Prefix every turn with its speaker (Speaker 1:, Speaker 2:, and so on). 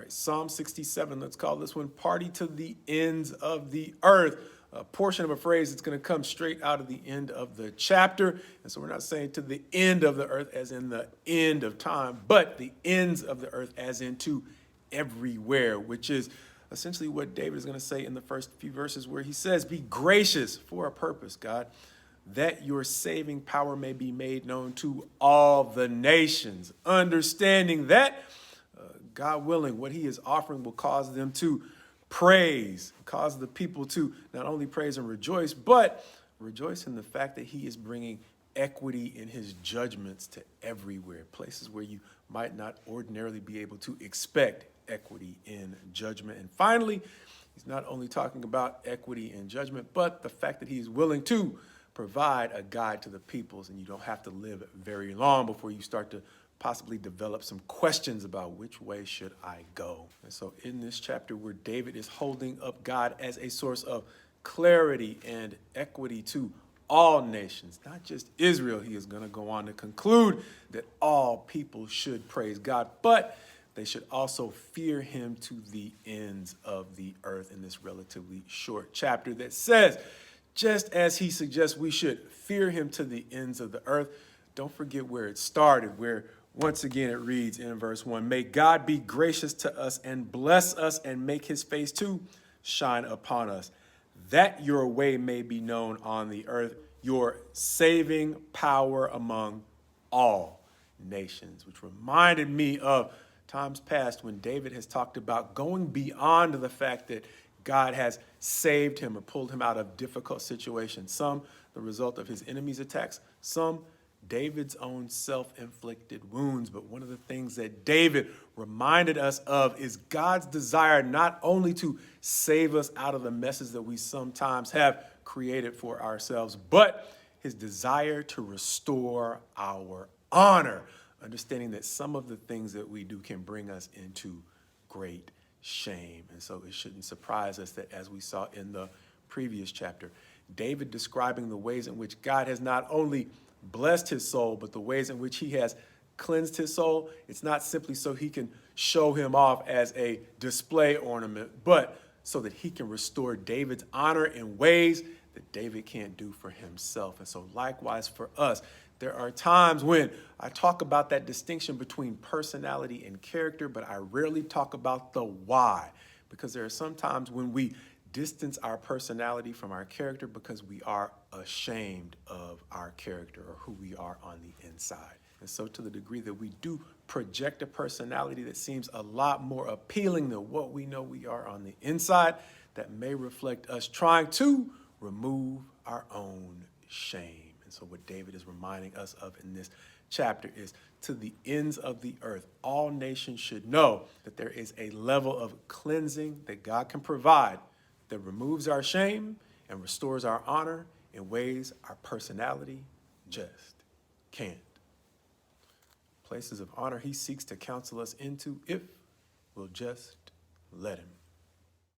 Speaker 1: All right, Psalm 67, let's call this one Party to the Ends of the Earth. A portion of a phrase that's going to come straight out of the end of the chapter. And so we're not saying to the end of the earth as in the end of time, but the ends of the earth as into everywhere, which is essentially what David is going to say in the first few verses where he says, be gracious for a purpose, God, that your saving power may be made known to all the nations, understanding that God willing, what he is offering will cause them to praise, cause the people to not only praise and rejoice, but rejoice in the fact that he is bringing equity in his judgments to everywhere, places where you might not ordinarily be able to expect equity in judgment. And finally, he's not only talking about equity in judgment, but the fact that he is willing to provide a guide to the peoples, and you don't have to live very long before you start to possibly develop some questions about which way should I go. And so in this chapter where David is holding up God as a source of clarity and equity to all nations, not just Israel, he is going to go on to conclude that all people should praise God, but they should also fear him to the ends of the earth in this relatively short chapter that says, just as he suggests we should fear him to the ends of the earth, don't forget where it started, where once again it reads in verse 1, may God be gracious to us and bless us and make his face to shine upon us, that your way may be known on the earth, your saving power among all nations, which reminded me of times past when David has talked about going beyond the fact that God has saved him or pulled him out of difficult situations, some the result of his enemies' attacks, some David's own self-inflicted wounds. But one of the things that David reminded us of is God's desire not only to save us out of the messes that we sometimes have created for ourselves, but his desire to restore our honor, understanding that some of the things that we do can bring us into great shame. And so it shouldn't surprise us that, as we saw in the previous chapter, David describing the ways in which God has not only blessed his soul, but the ways in which he has cleansed his soul. It's not simply so he can show him off as a display ornament, but so that he can restore David's honor in ways that David can't do for himself. And so likewise for us, there are times when I talk about that distinction between personality and character, but I rarely talk about the why, because there are some times when we distance our personality from our character because we are ashamed of our character or who we are on the inside. And so to the degree that we do project a personality that seems a lot more appealing than what we know we are on the inside, that may reflect us trying to remove our own shame. And so what David is reminding us of in this chapter is, to the ends of the earth, all nations should know that there is a level of cleansing that God can provide that removes our shame and restores our honor in ways our personality just can't. Places of honor he seeks to counsel us into if we'll just let him.